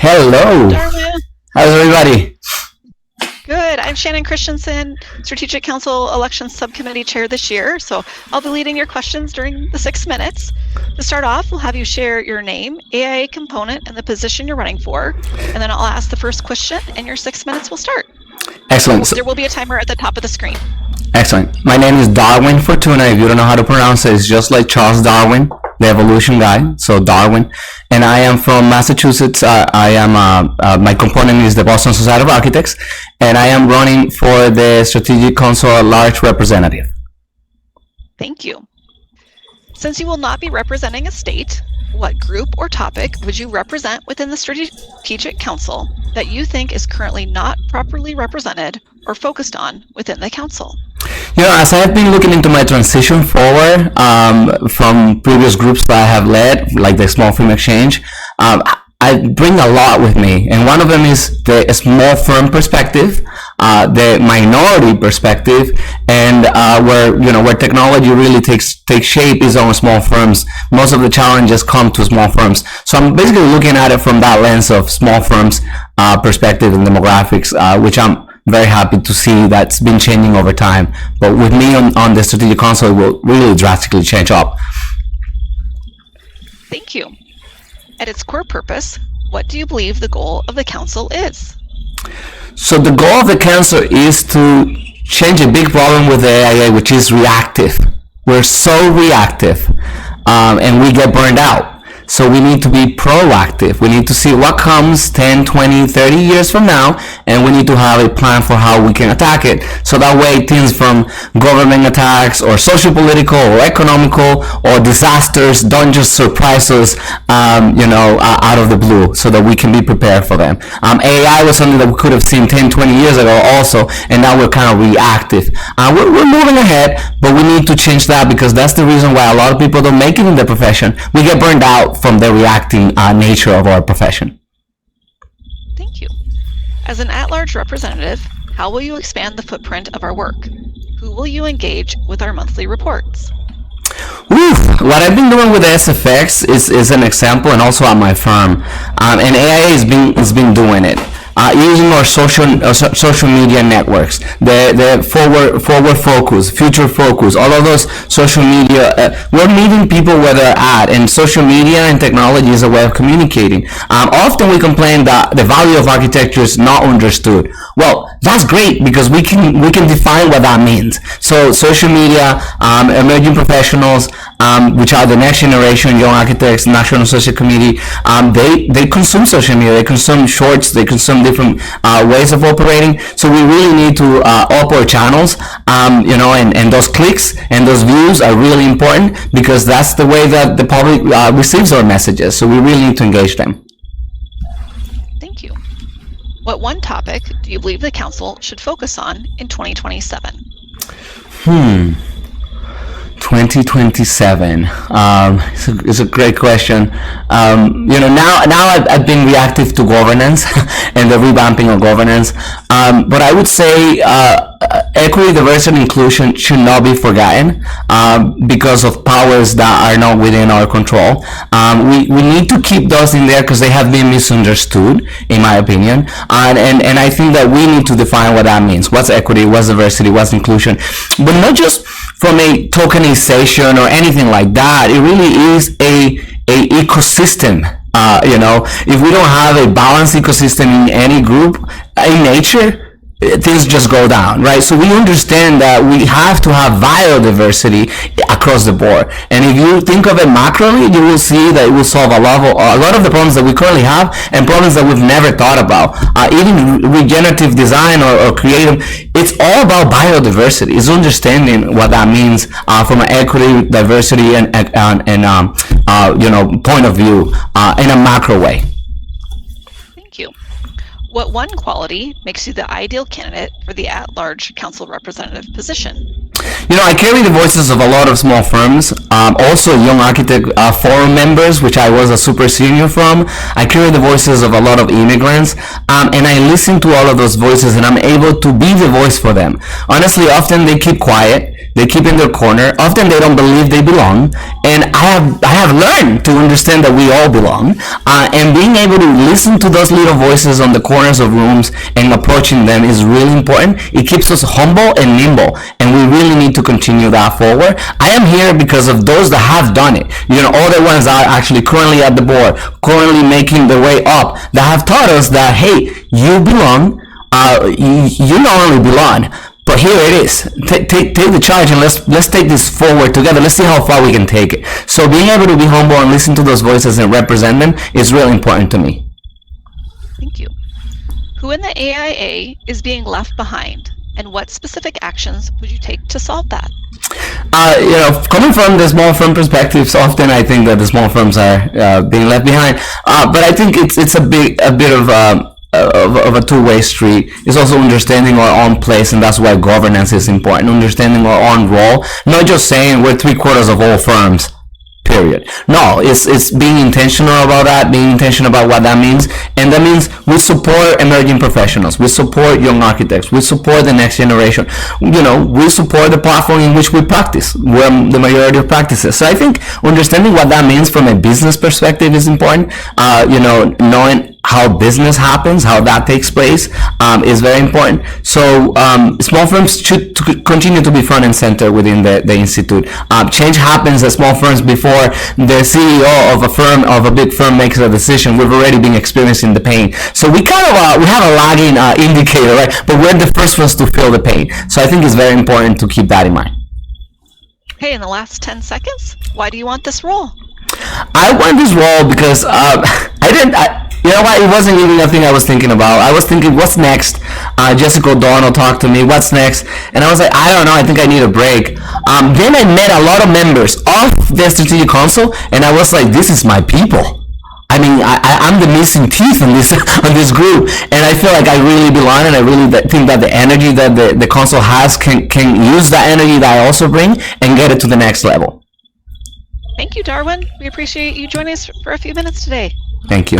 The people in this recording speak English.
Hello. Darwin. How's everybody? Good. I'm Shannon Christensen, Strategic Council Elections Subcommittee Chair this year. So I'll be leading your questions during the 6 minutes. To start off, we'll have you share your name, AIA component, and the position you're running for. And then I'll ask the first question, and your 6 minutes will start. Excellent. There will be a timer at the top of the screen. Excellent. My name is Darwin Fortuna. If you don't know how to pronounce it, it's just like Charles Darwin, the evolution guy. So Darwin. And I am from Massachusetts. My component is the Boston Society of Architects, and I am running for the Strategic Council at Large representative. Thank you. Since you will not be representing a state, what group or topic would you represent within the Strategic Council that you think is currently not properly represented or focused on within the Council? You know, as I have been looking into my transition forward from previous groups that I have led, like the Small Firm Exchange, I bring a lot with me, and one of them is the small firm perspective, the minority perspective, and where technology really takes shape is on small firms. Most of the challenges come to small firms. So I'm basically looking at it from that lens of small firms perspective and demographics, which I'm very happy to see that's been changing over time. But with me on the Strategic Council, it will really drastically change up. Thank you. At its core purpose, what do you believe the goal of the Council is? So the goal of the Council is to change a big problem with the AIA, which is reactive. We're so reactive, and we get burned out. So we need to be proactive. We need to see what comes 10, 20, 30 years from now, and we need to have a plan for how we can attack it. So that way things from government attacks or social-political or economical or disasters don't just surprise us, out of the blue, so that we can be prepared for them. AI was something that we could have seen 10, 20 years ago also, and now we're kind of reactive. We're moving ahead, but we need to change that, because that's the reason why a lot of people don't make it in the profession. We get burned out from the reacting nature of our profession. Thank you. As an at-large representative, how will you expand the footprint of our work? Who will you engage with our monthly reports? What I've been doing with the SFX is an example, and also at my firm, and AIA has been doing it. Using our social media networks, the forward focus, future focus, all of those social media, we're meeting people where they're at, and social media and technology is a way of communicating. Often we complain that the value of architecture is not understood. Well, that's great, because we can define what that means. So social media, emerging professionals, which are the next generation, young architects, National Associate Committee, they consume social media, they consume shorts, they consume different ways of operating. So we really need to up our channels, and those clicks and those views are really important, because that's the way that the public receives our messages. So we really need to engage them. Thank you. What one topic do you believe the Council should focus on in 2027? 2027. It's a great question. Now I've been reactive to governance and the revamping of governance. But I would say equity, diversity, and inclusion should not be forgotten because of powers that are not within our control. We need to keep those in there because they have been misunderstood, in my opinion. And I think that we need to define what that means. What's equity? What's diversity? What's inclusion? But not just from a tokenization or anything like that. It really is a ecosystem. If we don't have a balanced ecosystem in any group, in nature, things just go down, right? So we understand that we have to have biodiversity across the board. And if you think of it macroly, you will see that it will solve a lot of the problems that we currently have, and problems that we've never thought about. Even regenerative design or creative, it's all about biodiversity. It's understanding what that means from an equity, diversity, and point of view in a macro way. Thank you. What one quality makes you the ideal candidate for the at-large council representative position? I carry the voices of a lot of small firms, also young architect forum members, which I was a super senior from. I carry the voices of a lot of immigrants, and I listen to all of those voices, and I'm able to be the voice for them. Honestly, often they keep quiet They keep in their corner. Often they don't believe they belong. And I have learned to understand that we all belong. And being able to listen to those little voices on the corners of rooms and approaching them is really important. It keeps us humble and nimble, and we really need to continue that forward. I am here because of those that have done it. All the ones that are actually currently at the board, currently making their way up, that have taught us that, hey, you belong. You not only belong, but here it is. Take the charge, and let's take this forward together. Let's see how far we can take it. So being able to be humble and listen to those voices and represent them is really important to me. Thank you. Who in the AIA is being left behind, and what specific actions would you take to solve that? Coming from the small firm perspectives, often I think that the small firms are being left behind. But I think it's a bit of a two-way street. It's also understanding our own place, and that's why governance is important. Understanding our own role, not just saying we're 3/4 of all firms. Period. No, it's being intentional about that, being intentional about what that means, and that means we support emerging professionals, we support young architects, we support the next generation. We support the platform in which we practice, where the majority of practices. So I think understanding what that means from a business perspective is important. Knowing how business happens, how that takes place, is very important. So small firms should continue to be front and center within the institute. Change happens at small firms before the CEO of a big firm makes a decision. We've already been experiencing the pain. So we kind of we have a lagging indicator, right? But we're the first ones to feel the pain. So I think it's very important to keep that in mind. Hey, in the last 10 seconds, why do you want this role? I want this role because you know what? It wasn't even a thing I was thinking about. I was thinking, what's next? Jessica O'Donnell talked to me, what's next? And I was like, I don't know, I think I need a break. Then I met a lot of members of the Strategic Council, and I was like, this is my people. I mean, I'm the missing teeth on this group, and I feel like I really belong, and I really think that the energy that the council has can use that energy that I also bring and get it to the next level. Thank you, Darwin. We appreciate you joining us for a few minutes today. Thank you.